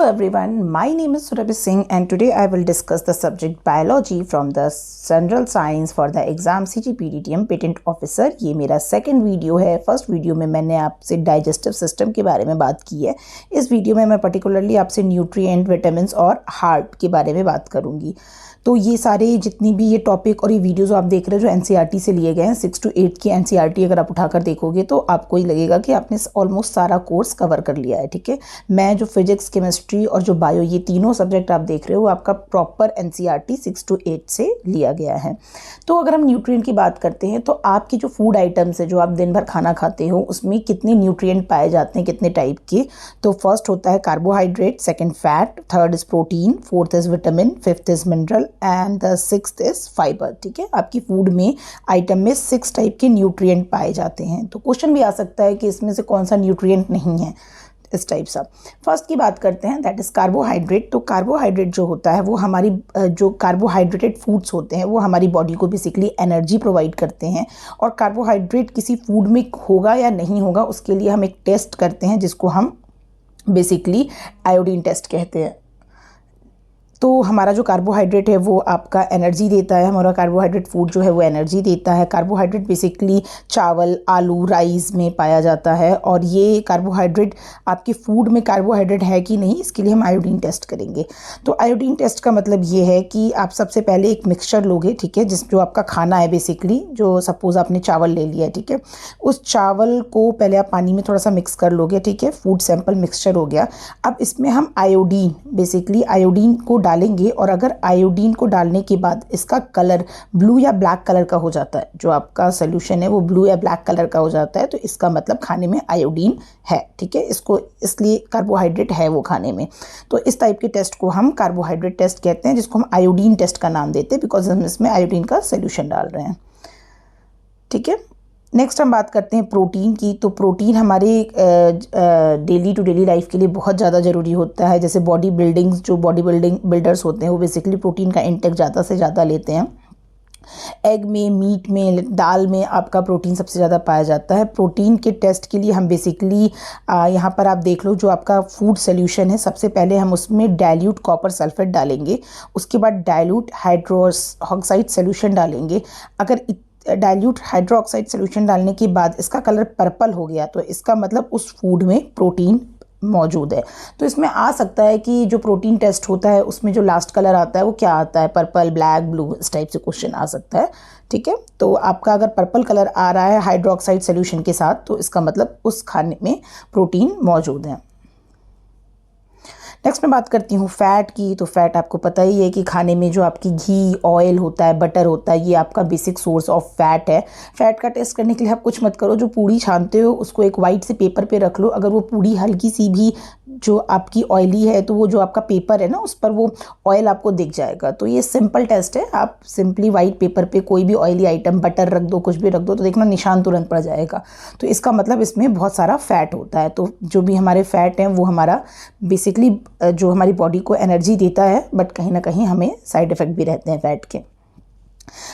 Hello everyone, my name is Surabhi Singh and today I will discuss the subject biology from the General Science for the exam CGPDTM Patent Officer। ये मेरा second video है। First video में मैंने आपसे digestive system के बारे में बात की है। इस वीडियो में मैं पर्टिकुलरली आपसे न्यूट्रिएंट, विटामिन्स और हार्ट के बारे में बात करूँगी। तो ये सारे जितनी भी ये टॉपिक और ये वीडियोस आप देख रहे हो जो एनसीईआरटी से लिए गए हैं, 6 to 8 की एनसीईआरटी अगर आप उठाकर देखोगे तो आपको ही लगेगा कि आपने ऑलमोस्ट सारा कोर्स कवर कर लिया है। ठीक है, मैं जो फिजिक्स, केमिस्ट्री और जो बायो, ये तीनों सब्जेक्ट आप देख रहे हो आपका प्रॉपर एनसीईआरटी 6 to 8 से लिया गया है। तो अगर हम न्यूट्रिएंट की बात करते हैं तो आपकी जो फूड आइटम्स है, जो आप दिन भर खाना खाते हो, उसमें कितने न्यूट्रिएंट पाए जाते हैं, कितने टाइप के। तो फर्स्ट होता है carbohydrate, second fat, third is protein, fourth is vitamin, fifth is mineral and the sixth is fibre. ठीक है, आपकी फूड में आइटम में 6 टाइप के न्यूट्रिएंट पाए जाते हैं। तो क्वेश्चन भी आ सकता है कि इसमें से कौन सा न्यूट्रिएंट नहीं है। इस टाइप सा फर्स्ट की बात करते हैं, दैट इज कार्बोहाइड्रेट। तो कार्बोहाइड्रेट जो होता है वो हमारी जो कार्बोहाइड्रेटेड फूड्स होते हैं वो हमारी बॉडी को बेसिकली एनर्जी प्रोवाइड करते हैं। और कार्बोहाइड्रेट किसी फूड में होगा या नहीं होगा उसके लिए हम एक टेस्ट करते हैं जिसको हम बेसिकली आयोडीन टेस्ट कहते हैं। तो हमारा जो कार्बोहाइड्रेट है वो आपका एनर्जी देता है, हमारा कार्बोहाइड्रेट फूड जो है वो एनर्जी देता है। कार्बोहाइड्रेट बेसिकली चावल, आलू, राइस में पाया जाता है। और ये कार्बोहाइड्रेट आपके फूड में कार्बोहाइड्रेट है कि नहीं, इसके लिए हम आयोडीन टेस्ट करेंगे। तो आयोडीन टेस्ट का मतलब ये है कि आप सबसे पहले एक मिक्सचर लोगे, ठीक है, जो आपका खाना है बेसिकली, जो सपोज आपने चावल ले लिया है, ठीक है, उस चावल को पहले आप पानी में थोड़ा सा मिक्स कर लोगे, ठीक है, फूड सैंपल मिक्सचर हो गया। अब इसमें हम आयोडीन, बेसिकली आयोडीन को डालेंगे और अगर आयोडीन को डालने के बाद इसका कलर ब्लू या ब्लैक कलर का हो जाता है, जो आपका सोल्यूशन है वो ब्लू या ब्लैक कलर का हो जाता है, तो इसका मतलब खाने में आयोडीन है। ठीक है, इसको इसलिए कार्बोहाइड्रेट है वो खाने में। तो इस टाइप के टेस्ट को हम कार्बोहाइड्रेट टेस्ट कहते हैं, जिसको हम आयोडीन टेस्ट का नाम देते हैं बिकॉज हम इसमें आयोडीन का सोल्यूशन डाल रहे हैं। ठीक है, नेक्स्ट हम बात करते हैं प्रोटीन की। तो प्रोटीन हमारे डेली टू डेली लाइफ के लिए बहुत ज़्यादा ज़रूरी होता है। जैसे बॉडी बिल्डिंग बिल्डर्स होते हैं वो बेसिकली प्रोटीन का इंटेक ज़्यादा से ज़्यादा लेते हैं। एग में, मीट में, दाल में आपका प्रोटीन सबसे ज़्यादा पाया जाता है। प्रोटीन के टेस्ट के लिए हम बेसिकली यहाँ पर आप देख लो, जो आपका फूड सोल्यूशन है सबसे पहले हम उसमें डाइल्यूट कॉपर सल्फेट डालेंगे, उसके बाद डाइल्यूट हाइड्रोक्स ऑक्साइड सोल्यूशन डालेंगे। अगर डाइल्यूट हाइड्रोक्साइड सोल्यूशन डालने के बाद इसका कलर पर्पल हो गया तो इसका मतलब उस फूड में प्रोटीन मौजूद है। तो इसमें आ सकता है कि जो प्रोटीन टेस्ट होता है उसमें जो लास्ट कलर आता है वो क्या आता है, पर्पल, ब्लैक, ब्लू, इस टाइप से क्वेश्चन आ सकता है। ठीक है, तो आपका अगर पर्पल कलर आ रहा है हाइड्रोक्साइड सोल्यूशन के साथ तो इसका मतलब उस खाने में प्रोटीन मौजूद है। नेक्स्ट मैं बात करती हूँ फ़ैट की। तो फ़ैट आपको पता ही है कि खाने में जो आपकी घी, ऑयल होता है, बटर होता है, ये आपका बेसिक सोर्स ऑफ फैट है। फ़ैट का टेस्ट करने के लिए आप कुछ मत करो, जो पूड़ी छानते हो उसको एक वाइट से पेपर पे रख लो। अगर वो पूड़ी हल्की सी भी जो आपकी ऑयली है तो वो जो आपका पेपर है ना उस पर वो ऑयल आपको दिख जाएगा। तो ये सिंपल टेस्ट है, आप सिंपली वाइट पेपर पे कोई भी ऑयली आइटम, बटर रख दो, कुछ भी रख दो, तो देखना निशान तुरंत पड़ जाएगा। तो इसका मतलब इसमें बहुत सारा फ़ैट होता है। तो जो भी हमारे फ़ैट हैं वो हमारा बेसिकली जो हमारी बॉडी को एनर्जी देता है, बट कहीं ना कहीं हमें साइड इफ़ेक्ट भी रहते हैं फ़ैट के।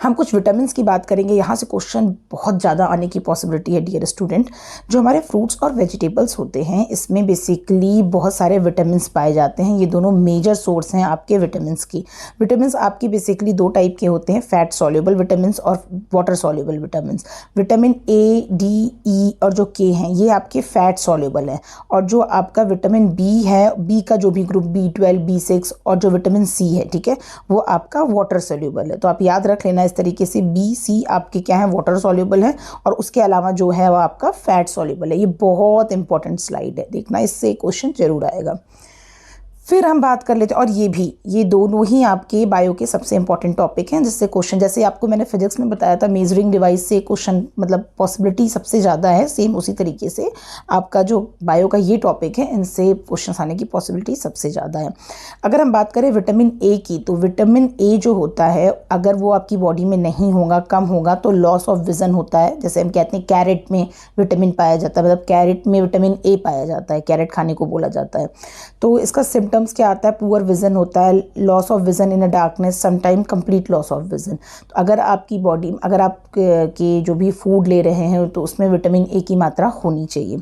हम कुछ विटामिन्स की बात करेंगे। यहाँ से क्वेश्चन बहुत ज़्यादा आने की पॉसिबिलिटी है डियर स्टूडेंट। जो हमारे फ्रूट्स और वेजिटेबल्स होते हैं इसमें बेसिकली बहुत सारे विटामिन्स पाए जाते हैं। ये दोनों मेजर सोर्स हैं आपके विटामिन्स की। विटामिन्स आपकी बेसिकली 2 टाइप के होते हैं, फैट सॉल्युबल विटामिन्स और water soluble vitamins. Vitamin A, D, E और जो के हैं ये आपके फैट सॉल्युबल हैं। और जो आपका विटामिन बी है, बी का जो भी ग्रुप, B12, B6 और जो विटामिन सी है, ठीक है, वो आपका वाटर सॉल्युबल है। तो आप याद रख लेना इस तरीके से, बी, सी आपके क्या है, वाटर सॉल्युबल है, और उसके अलावा जो है वो आपका फैट सॉल्युबल है। ये बहुत इंपॉर्टेंट स्लाइड है, देखना, इससे क्वेश्चन जरूर आएगा। फिर हम बात कर लेते हैं, और ये दोनों ही आपके बायो के सबसे इंपॉर्टेंट टॉपिक हैं जिससे क्वेश्चन, जैसे आपको मैंने फिजिक्स में बताया था मेजरिंग डिवाइस से क्वेश्चन मतलब पॉसिबिलिटी सबसे ज़्यादा है, सेम उसी तरीके से आपका जो बायो का ये टॉपिक है इनसे क्वेश्चन आने की पॉसिबिलिटी सबसे ज़्यादा है। अगर हम बात करें विटामिन ए की, तो विटामिन ए जो होता है अगर वो आपकी बॉडी में नहीं होगा, कम होगा, तो लॉस ऑफ विजन होता है। जैसे हम कहते हैं कैरेट में विटामिन पाया जाता है, मतलब कैरेट में विटामिन ए पाया जाता है, कैरेट खाने को बोला जाता है। तो इसका सिम्टम सिम्टम्स क्या आता है, पुअर विजन होता है, loss of vision in a darkness, sometime complete loss of vision. तो अगर आपकी बॉडी, अगर आप के जो भी फूड ले रहे हैं तो उसमें विटामिन ए की मात्रा होनी चाहिए।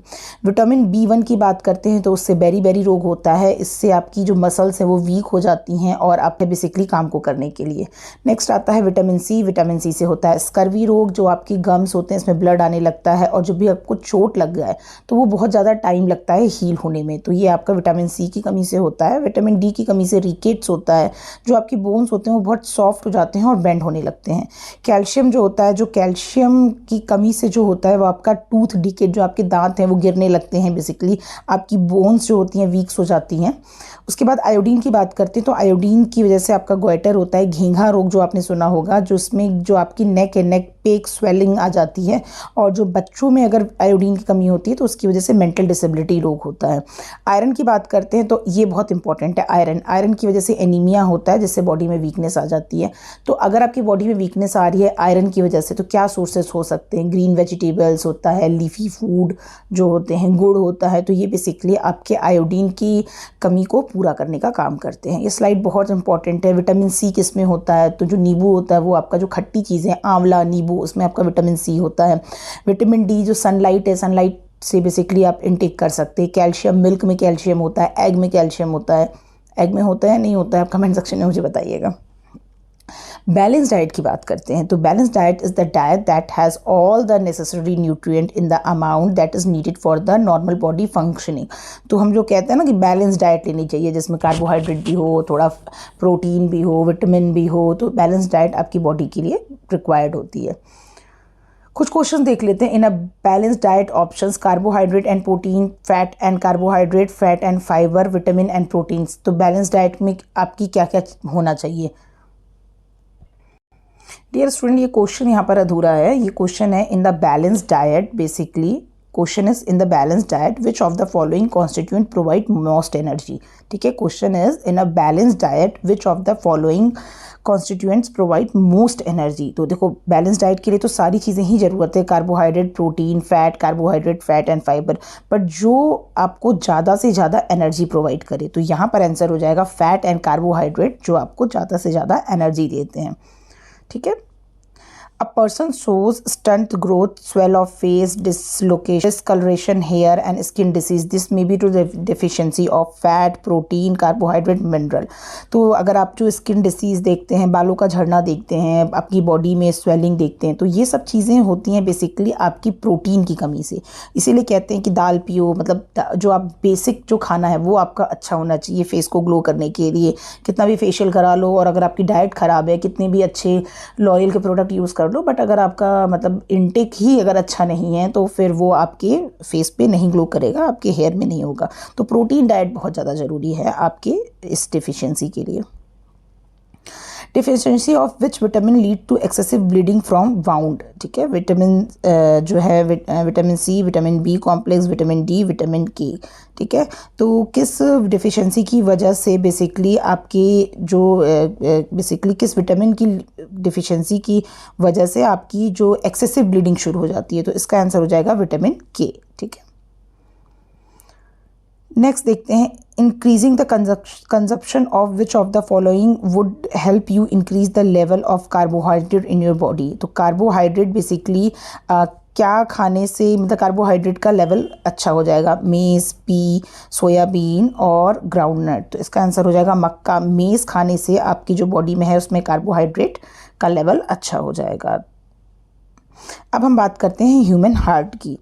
विटामिन B1 की बात करते हैं तो उससे बेरी रोग होता है, इससे आपकी जो मसल्स हैं वो वीक हो जाती हैं और आप बेसिकली काम को करने के लिए। नेक्स्ट आता है विटामिन सी। विटामिन सी से होता है स्कर्वी रोग, जो आपकी गम्स होते हैं इसमें ब्लड आने लगता है और जब भी आपको चोट लग जाए तो वो बहुत ज़्यादा टाइम लगता है हील होने में, तो ये आपका विटामिन सी की कमी से होता है। विटामिन डी की कमी से रिकेट्स होता है, जो आपकी बोन्स होते हैं वो बहुत सॉफ्ट हो जाते हैं और बेंड होने लगते हैं। कैल्शियम जो होता है, जो कैल्शियम की कमी से जो होता है वो आपका टूथ डिकेट, जो आपके दांत हैं वो गिरने लगते हैं, बेसिकली आपकी बोन्स जो होती हैं वीक्स हो जाती हैं। उसके बाद आयोडीन की बात करते हैं तो आयोडीन की वजह से आपका गोइटर होता है, घेंघा रोग जो आपने सुना होगा, जो उसमें जो आपकी नेक पे एक स्वेलिंग आ जाती है, और जो बच्चों में अगर आयोडीन की कमी होती है तो उसकी वजह से मेंटल डिसेबिलिटी रोग होता है। आयरन की बात करते हैं तो ये बहुत इंपॉर्टेंट है। आयरन की वजह से एनीमिया होता है, जिससे बॉडी में वीकनेस आ जाती है। तो अगर आपकी बॉडी में वीकनेस आ रही है आयरन की वजह से, तो क्या सोर्सेस हो सकते हैं? ग्रीन वेजिटेबल्स होता है, लीफी फूड जो होते हैं, गुड़ होता है, तो ये बेसिकली आपके आयोडीन की कमी को पूरा करने का काम करते हैं। ये स्लाइड बहुत इंपॉर्टेंट है। विटामिन सी किस में होता है? तो जो नींबू होता है वो आपका जो खट्टी चीज़ें, आंवला, नींबू, उसमें आपका विटामिन सी होता है। विटामिन डी जो सनलाइट है, सनलाइट से बेसिकली आप इनटेक कर सकते हैं। कैल्शियम, मिल्क में कैल्शियम होता है, एग में कैल्शियम होता है। एग में होता है नहीं होता है, आप कमेंट सेक्शन में मुझे बताइएगा। बैलेंस डाइट की बात करते हैं तो balance diet is the diet that has all the necessary nutrient in the amount that is needed for the normal body functioning. तो हम जो कहते हैं ना कि बैलेंस डाइट लेनी चाहिए, जिसमें कार्बोहाइड्रेट भी हो, थोड़ा प्रोटीन भी हो, विटामिन भी हो, तो बैलेंस डाइट आपकी बॉडी के लिए रिक्वायर्ड होती है। कुछ क्वेश्चन देख लेते हैं। In a balance diet options, carbohydrate and protein, fat and carbohydrate, fat and fibre, vitamin and proteins. तो बैलेंस डाइट में आपकी क्या क्या होना चाहिए? डियर स्टूडेंट, ये क्वेश्चन यहाँ पर अधूरा है। ये क्वेश्चन है in the balance diet, basically question is in the balance diet which of the following constituent provide most energy. ठीक है, question is in a balance diet which of the following constituents provide most energy. तो देखो, balance diet के लिए तो सारी चीज़ें ही ज़रूरत है, carbohydrate, protein, fat, carbohydrate, fat and fibre, but जो आपको ज़्यादा से ज़्यादा एनर्जी प्रोवाइड करे, तो यहाँ पर आंसर हो जाएगा फैट एंड कार्बोहाइड्रेट, जो आपको ज़्यादा से ज़्यादा एनर्जी देते हैं। ठीक है। A person shows stunt growth, swell of face, dislocation, discoloration, hair and skin disease. This may be to the deficiency of fat, protein, carbohydrate, mineral. तो अगर आप जो स्किन डिसीज़ देखते हैं, बालों का झड़ना देखते हैं, आपकी बॉडी में स्वेलिंग देखते हैं, तो ये सब चीज़ें होती हैं बेसिकली आपकी प्रोटीन की कमी से। इसीलिए कहते हैं कि दाल पियो, मतलब जो आप बेसिक जो खाना है वो आपका अच्छा होना चाहिए फेस को ग्लो करने के लिए। कितना भी फेशियल करा लो और अगर आपकी डाइट ख़राब है, कितने भी अच्छे लॉरियल के प्रोडक्ट यूज़ कर लो, बट अगर आपका मतलब इनटेक ही अगर अच्छा नहीं है तो फिर वो आपके फेस पे नहीं ग्लो करेगा, आपके हेयर में नहीं होगा। तो प्रोटीन डाइट बहुत ज़्यादा ज़रूरी है आपके इस डिफिशियंसी के लिए। Deficiency of which vitamin lead to excessive bleeding from wound. ठीक है, विटामिन जो है vitamin C, vitamin B complex, vitamin D, vitamin K. ठीक है, तो किस डिफिशियंसी की वजह से बेसिकली आपके जो बेसिकली किस विटामिन की डिफिशियंसी की वजह से आपकी जो एक्सेसिव ब्लीडिंग शुरू हो जाती है, तो इसका आंसर हो जाएगा विटामिन के। ठीक है, नेक्स्ट देखते हैं, increasing the consumption of which of the following would help you increase the level of carbohydrate in your body. तो कार्बोहाइड्रेट बेसिकली क्या खाने से मतलब कार्बोहाइड्रेट का लेवल अच्छा हो जाएगा? मेज़, पी, सोयाबीन और ग्राउंडनट। तो इसका आंसर हो जाएगा मक्का। मेज़ खाने से आपकी जो बॉडी में है उसमें कार्बोहाइड्रेट का लेवल अच्छा हो जाएगा। अब हम बात करते हैं ह्यूमन हार्ट की।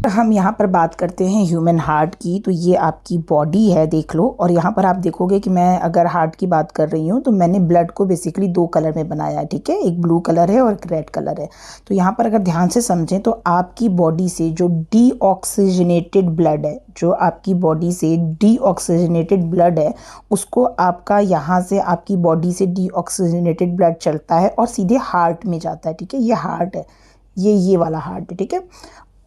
हम यहाँ पर बात करते हैं ह्यूमन हार्ट की। तो ये आपकी बॉडी है, देख लो, और यहाँ पर आप देखोगे कि मैं अगर हार्ट की बात कर रही हूँ तो मैंने ब्लड को बेसिकली दो कलर में बनाया है। ठीक है, एक ब्लू कलर है और एक रेड कलर है। तो यहाँ पर अगर ध्यान से समझें तो आपकी बॉडी से जो डीऑक्सीजनेटेड ब्लड है, जो आपकी बॉडी से डीऑक्सीजनेटेड ब्लड है, उसको आपका यहाँ से आपकी बॉडी से डीऑक्सीजनेटेड ब्लड चलता है और सीधे हार्ट में जाता है। ठीक है, ये हार्ट है, ये वाला हार्ट है। ठीक है,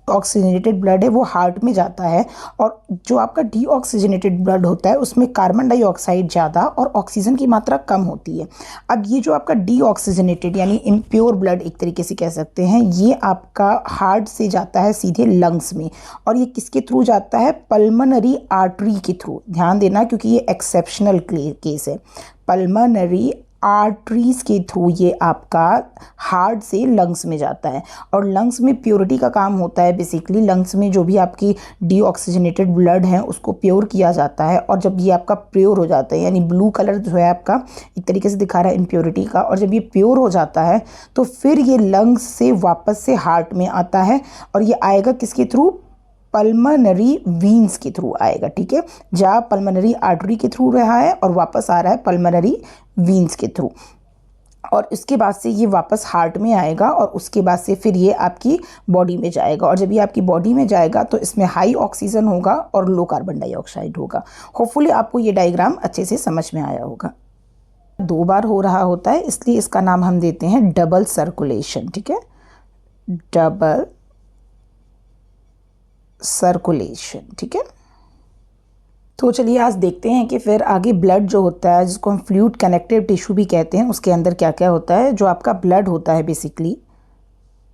ऑक्सीजनेटेड ब्लड है वो हार्ट में जाता है, और जो आपका डीऑक्सीजनेटेड ब्लड होता है उसमें कार्बन डाइऑक्साइड ज़्यादा और ऑक्सीजन की मात्रा कम होती है। अब ये जो आपका डीऑक्सीजनेटेड यानी इम्प्योर ब्लड एक तरीके से कह सकते हैं, ये आपका हार्ट से जाता है सीधे लंग्स में, और ये किसके थ्रू जाता है? पल्मोनरी आर्टरी के थ्रू। ध्यान देना क्योंकि ये एक्सेप्शनल केस है। पल्मोनरी आर्टरीज के थ्रू ये आपका हार्ट से लंग्स में जाता है, और लंग्स में प्योरिटी का काम होता है। बेसिकली लंग्स में जो भी आपकी डीऑक्सीजनेटेड ब्लड है उसको प्योर किया जाता है, और जब ये आपका प्योर हो जाता है, यानी ब्लू कलर जो है आपका एक तरीके से दिखा रहा है इम्प्योरिटी का, और जब ये प्योर हो जाता है तो फिर ये लंग्स से वापस से हार्ट में आता है, और ये आएगा किसके थ्रू? पल्मोनरी वीन्स के थ्रू आएगा। ठीक है, जहाँ पल्मोनरी आर्टरी के थ्रू रहा है और वापस आ रहा है पल्मोनरी वीन्स के थ्रू, और इसके बाद से ये वापस हार्ट में आएगा, और उसके बाद से फिर ये आपकी बॉडी में जाएगा, और जब ये आपकी बॉडी में जाएगा तो इसमें हाई ऑक्सीजन होगा और लो कार्बन डाइऑक्साइड होगा। होपफुली आपको ये डायग्राम अच्छे से समझ में आया होगा। 2 बार हो रहा होता है इसलिए इसका नाम हम देते हैं डबल सर्कुलेशन। ठीक है, डबल सर्कुलेशन। ठीक है, तो चलिए आज देखते हैं कि फिर आगे ब्लड जो होता है, जिसको हम फ्लूइड कनेक्टिव टिश्यू भी कहते हैं, उसके अंदर क्या क्या होता है। जो आपका ब्लड होता है बेसिकली,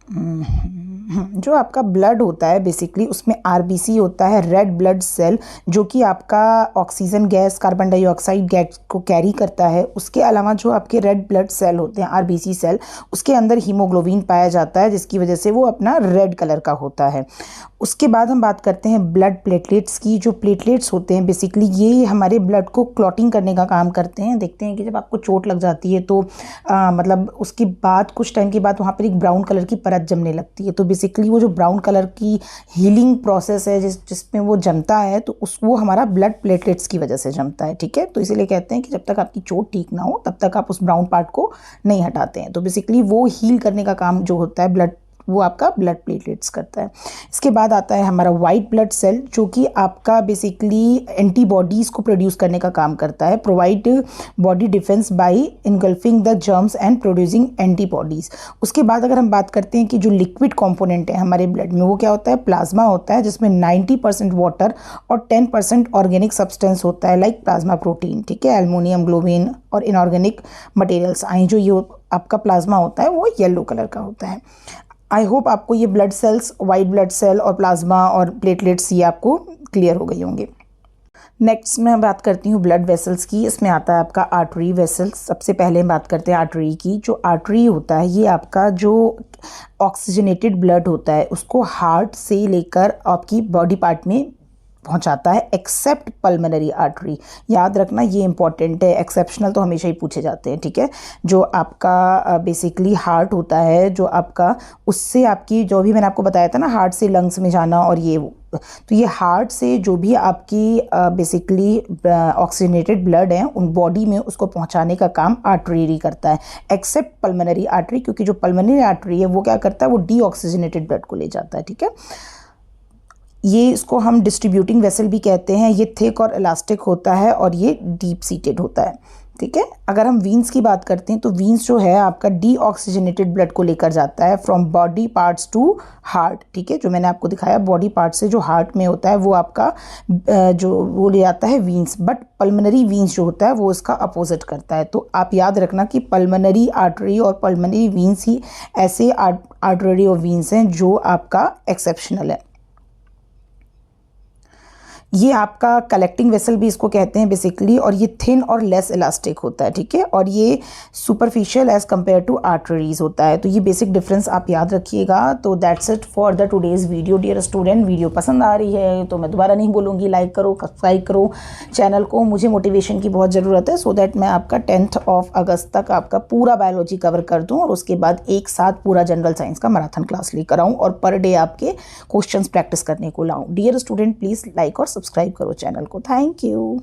जो आपका ब्लड होता है बेसिकली उसमें आरबीसी होता है, रेड ब्लड सेल, जो कि आपका oxygen gas, carbon dioxide gas को कैरी करता है। उसके अलावा जो आपके रेड ब्लड सेल होते हैं, आरबीसी सेल, उसके अंदर हीमोग्लोबिन पाया जाता है, जिसकी वजह से वो अपना रेड कलर का होता है। उसके बाद हम बात करते हैं ब्लड प्लेटलेट्स की। जो प्लेटलेट्स होते हैं बेसिकली ये हमारे ब्लड को क्लॉटिंग करने का काम करते हैं। देखते हैं कि जब आपको चोट लग जाती है तो मतलब उसके बाद कुछ टाइम के बाद वहाँ पर एक ब्राउन कलर की परत जमने लगती है, तो बेसिकली वो जो ब्राउन कलर की हीलिंग प्रोसेस है जिसमें वो जमता है, तो वो हमारा ब्लड प्लेटलेट्स की वजह से जमता है। ठीक है, तो इसीलिए कहते हैं कि जब तक आपकी चोट ठीक ना हो तब तक आप उस ब्राउन पार्ट को नहीं हटाते हैं। तो बेसिकली वो हील करने का काम जो होता है ब्लड, वो आपका ब्लड प्लेटलेट्स करता है। इसके बाद आता है हमारा वाइट ब्लड सेल, जो कि आपका बेसिकली एंटीबॉडीज़ को प्रोड्यूस करने का काम करता है, provide body defence bye engulfing the germs and producing antibodies. उसके बाद अगर हम बात करते हैं कि जो लिक्विड कंपोनेंट है हमारे ब्लड में, वो क्या होता है? प्लाज्मा होता है, जिसमें 90% वाटर और 10% ऑर्गेनिक सब्सटेंस होता है, लाइक प्लाज्मा प्रोटीन। ठीक है, एल्युमिनियम, ग्लोबिन और इनऑर्गेनिक मटेरियल्स आए। जो ये आपका प्लाज्मा होता है वो येलो कलर का होता है। आई होप आपको ये blood cells, white blood cell और प्लाज्मा और प्लेटलेट्स ये आपको क्लियर हो गई होंगे। नेक्स्ट मैं बात करती हूँ ब्लड वेसल्स की। इसमें आता है आपका आर्टरी वेसल्स। सबसे पहले हम बात करते हैं आर्टरी की। जो आर्टरी होता है ये आपका जो ऑक्सीजनेटेड ब्लड होता है उसको हार्ट से लेकर आपकी बॉडी पार्ट में पहुंचाता है, एक्सेप्ट पल्मोनरी आर्टरी। याद रखना ये इंपॉर्टेंट है, एक्सेप्शनल तो हमेशा ही पूछे जाते हैं। ठीक है, जो आपका बेसिकली हार्ट होता है, जो आपका उससे आपकी जो भी मैंने आपको बताया था ना, हार्ट से लंग्स में जाना और ये वो, तो ये हार्ट से जो भी आपकी बेसिकली ऑक्सीजनेटेड ब्लड है उन बॉडी में उसको पहुंचाने का काम आर्टरी करता है, एक्सेप्ट पल्मोनरी आर्टरी, क्योंकि जो पल्मोनरी आर्टरी है वो क्या करता है? वो डीऑक्सीजनेटेड ब्लड को ले जाता है। ठीक है, ये इसको हम डिस्ट्रीब्यूटिंग वेसल भी कहते हैं। ये थिक और इलास्टिक होता है और ये डीप सीटेड होता है। ठीक है, अगर हम वीन्स की बात करते हैं तो वीन्स जो है आपका डीऑक्सीजनेटेड ब्लड को लेकर जाता है from body parts to heart. ठीक है, जो मैंने आपको दिखाया बॉडी पार्ट से जो हार्ट में होता है वो आपका जो वो ले जाता है वीन्स, बट पल्मोनरी वीन्स जो होता है वो इसका अपोजिट करता है। तो आप याद रखना कि पल्मोनरी आर्टरी और पल्मोनरी वीन्स ही ऐसे आर्टरी और वीन्स हैं जो आपका एक्सेप्शनल है। ये आपका कलेक्टिंग वेसल भी इसको कहते हैं बेसिकली, और ये थिन और लेस इलास्टिक होता है। ठीक है, और ये superficial as compare to arteries होता है। तो ये बेसिक डिफरेंस आप याद रखिएगा। तो that's it for the today's video dear student. Video पसंद आ रही है तो मैं दोबारा नहीं बोलूँगी, लाइक करो, सब्सक्राइब करो चैनल को। मुझे मोटिवेशन की बहुत ज़रूरत है, सो दैट मैं आपका 10 अगस्त तक आपका पूरा बायोलॉजी कवर कर दूँ, और उसके बाद एक साथ पूरा जनरल साइंस का मैराथन क्लास लेकर आऊँ और पर डे आपके क्वेश्चंस प्रैक्टिस करने को लाऊँ। डियर स्टूडेंट प्लीज़ लाइक और सब्सक्राइब करो चैनल को। Thank you.